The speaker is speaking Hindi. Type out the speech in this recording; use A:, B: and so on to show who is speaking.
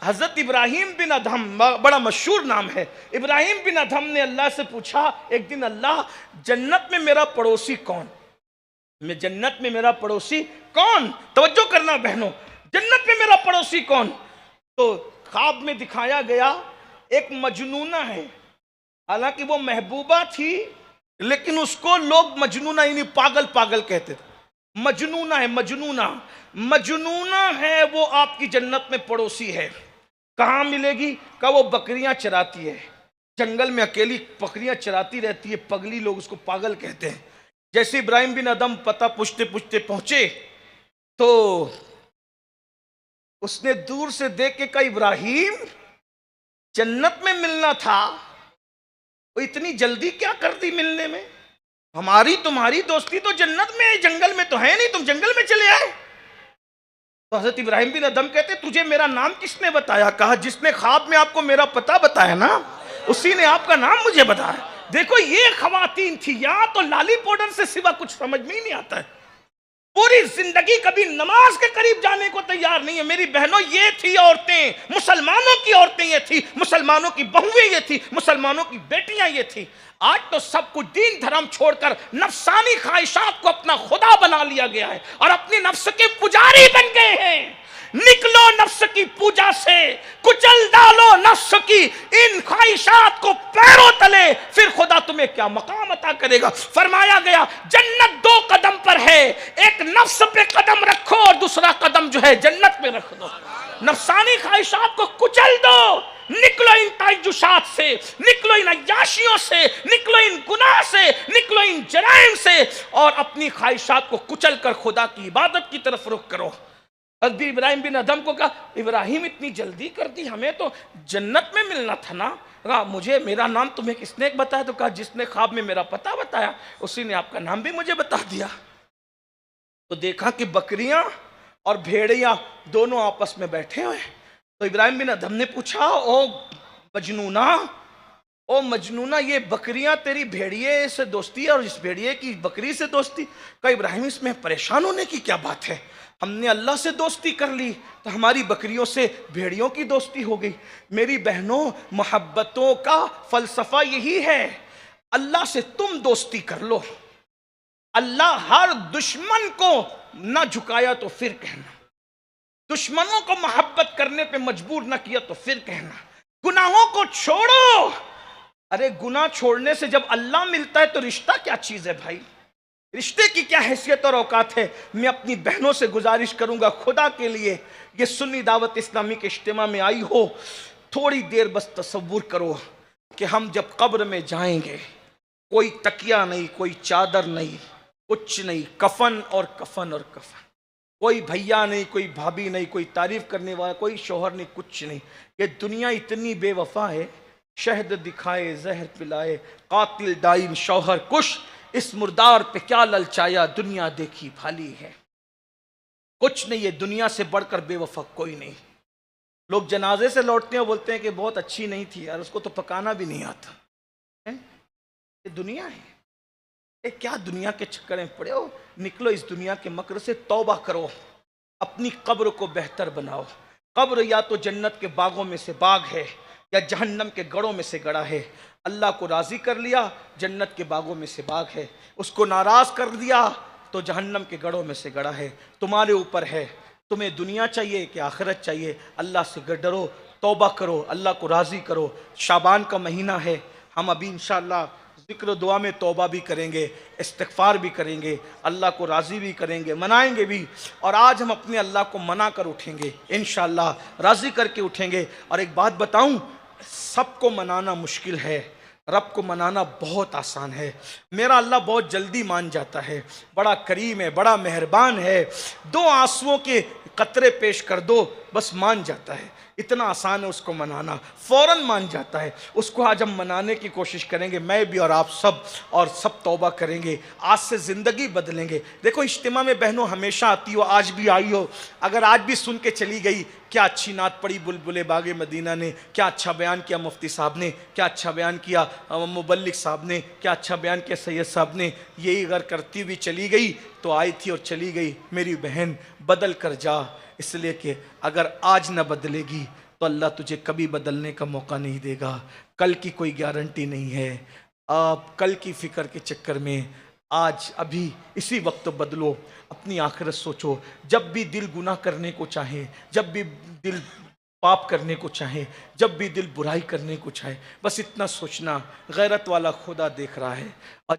A: हजरत इब्राहिम बिन अदहम, बड़ा मशहूर नाम है। इब्राहिम बिन अदहम ने अल्लाह से पूछा एक दिन, अल्लाह जन्नत में मेरा पड़ोसी कौन? मैं जन्नत में मेरा पड़ोसी कौन? तवज्जो करना बहनों, जन्नत में मेरा पड़ोसी कौन? तो ख्वाब में दिखाया गया एक मजनूना है। हालांकि वो महबूबा थी, लेकिन उसको लोग मजनूना यानी पागल पागल कहते थे। मजनूना है, मजनूना है, वो आपकी जन्नत में पड़ोसी है। कहाँ मिलेगी? का वो बकरियां चराती है, जंगल में अकेली बकरियां चराती रहती है, पगली, लोग उसको पागल कहते हैं। जैसे इब्राहिम बिन अदम पता पूछते पूछते पहुंचे तो उसने दूर से देख के कहा, इब्राहिम जन्नत में मिलना था, वो इतनी जल्दी क्या कर दी मिलने में? हमारी तुम्हारी दोस्ती तो जन्नत में है, जंगल में तो है नहीं, तुम जंगल में चले आए। तो हजरत इब्राहिम बिन अदम कहते, तुझे मेरा नाम किसने बताया? कहा, जिसने ख्वाब में आपको मेरा पता बताया ना, उसी ने आपका नाम मुझे बताया। देखो ये खवातीन थी, यहां तो लाली पाउडर से सिवा कुछ समझ में ही नहीं आता है। पूरी जिंदगी कभी नमाज के करीब जाने को तैयार नहीं है। मेरी बहनों, ये थी औरतें, मुसलमानों की औरतें ये थी, मुसलमानों की बहुएं ये थी, मुसलमानों की बेटियां ये थी। आज तो सब कुछ दीन धर्म छोड़कर नफसानी ख्वाहिशात को अपना खुदा बना लिया गया है और अपनी नफ्स के पुजारी बन गए हैं। निकलो नफ्स की पूजा से, कुचल डालो नफ्स की इन ख्वाहिशात को पैरों तले, फिर खुदा तुम्हें क्या मकाम अता करेगा। फरमाया गया जन्नत दो कदम पर है, एक नफ्स पे कदम रखो और दूसरा कदम जो है जन्नत पे रख दो। नफसानी ख्वाहिशात को कुचल दो, निकलो इन ताजुशात से, निकलो इन अय्याशियों से, निकलो इन गुनाह से, निकलो इन जराइम से और अपनी ख्वाहिशात को कुचल कर खुदा की इबादत की तरफ रुख करो। हज़रत इब्राहिम बिन अदम को कहा, इब्राहिम इतनी जल्दी कर दी, हमें तो जन्नत में मिलना था ना। कहा, मुझे मेरा नाम तुम्हें किसने बताया? तो कहा, जिसने ख्वाब में मेरा पता बताया उसी ने आपका नाम भी मुझे बता दिया। तो देखा कि बकरियां और भेड़ियां दोनों आपस में बैठे हुए। तो इब्राहिम बिन अदम ने पूछा, ओ मजनूना, ये बकरियां तेरी भेड़िए से दोस्ती है और इस भेड़िए की बकरी से दोस्ती? कहा, इब्राहिम इसमें परेशान होने की क्या बात है? हमने अल्लाह से दोस्ती कर ली तो हमारी बकरियों से भेड़ियों की दोस्ती हो गई। मेरी बहनों, मोहब्बतों का फलसफा यही है, अल्लाह से तुम दोस्ती कर लो। अल्लाह हर दुश्मन को ना झुकाया तो फिर कहना, दुश्मनों को मोहब्बत करने पे मजबूर ना किया तो फिर कहना, गुनाहों को छोड़ो। अरे गुनाह छोड़ने से जब अल्लाह मिलता है तो रिश्ता क्या चीज है भाई? रिश्ते की क्या हैसियत और औकात है? मैं अपनी बहनों से गुजारिश करूंगा, खुदा के लिए, ये सुन्नी दावत इस्लामी के इज्तिमा में आई हो, थोड़ी देर बस तसव्वुर करो कि हम जब कब्र में जाएंगे, कोई तकिया नहीं, कोई चादर नहीं, कुछ नहीं, कफन और कफन और कफन, कोई भैया नहीं, कोई भाभी नहीं, कोई तारीफ करने वाला, कोई शोहर नहीं, कुछ नहीं। ये दुनिया इतनी बेवफा है, शहद दिखाए जहर पिलाए, कातिल डाइन शौहर कुश, इस मुर्दार पे क्या ललचाया, दुनिया देखी भाली है। कुछ नहीं है दुनिया से बढ़कर बेवफा कोई नहीं। लोग जनाजे से लौटते हैं, बोलते हैं कि बहुत अच्छी नहीं थी यार, उसको तो पकाना भी नहीं आता है। ये दुनिया है, ये क्या दुनिया के चक्कर में पड़े हो? निकलो इस दुनिया के मकर से, तौबा करो, अपनी कब्र को बेहतर बनाओ। कब्र या तो जन्नत के बागों में से बाग है या जहन्नम के गढ़ों में से गड़ा है। अल्लाह को राज़ी कर लिया, जन्नत के बागों में से बाग है, उसको नाराज़ कर दिया तो जहन्नम के गढ़ों में से गड़ा है। तुम्हारे ऊपर है, तुम्हें दुनिया चाहिए कि आखिरत चाहिए? अल्लाह से डरो, तौबा करो, अल्लाह को राज़ी करो। शाबान का महीना है, हम अभी इंशाअल्लाह ज़िक्र दुआ में तौबा भी करेंगे, इस्तिग़फ़ार भी करेंगे, अल्लाह को राज़ी भी करेंगे, मनाएंगे भी। और आज हम अपने अल्लाह को मना कर उठेंगे, इंशाअल्लाह राज़ी करके उठेंगे। और एक बात बताऊं, सबको मनाना मुश्किल है, रब को मनाना बहुत आसान है। मेरा अल्लाह बहुत जल्दी मान जाता है, बड़ा करीम है, बड़ा मेहरबान है। 2 आंसुओं के कतरे पेश कर दो, बस मान जाता है। इतना आसान है उसको मनाना, फौरन मान जाता है। उसको आज हम मनाने की कोशिश करेंगे, मैं भी और आप सब, और सब तौबा करेंगे, आज से ज़िंदगी बदलेंगे। देखो इज्तिमा में बहनों हमेशा आती हो, आज भी आई हो, अगर आज भी सुन के चली गई, क्या अच्छी नात पढ़ी बुलबुले बागे मदीना ने, क्या अच्छा बयान किया मुफ्ती साहब ने, क्या अच्छा बयान किया मुबल्लिग साहब ने, क्या अच्छा बयान किया सैयद साहब ने, यही अगर करती हुई चली गई तो आई थी और चली गई। मेरी बहन बदल कर जा, इसलिए कि अगर आज न बदलेगी तो अल्लाह तुझे कभी बदलने का मौका नहीं देगा। कल की कोई गारंटी नहीं है। आप कल की फिक्र के चक्कर में आज अभी इसी वक्त बदलो, अपनी आखिरत सोचो। जब भी दिल गुनाह करने को चाहे, जब भी दिल पाप करने को चाहे, जब भी दिल बुराई करने को चाहे, बस इतना सोचना, गैरत वाला खुदा देख रहा है। और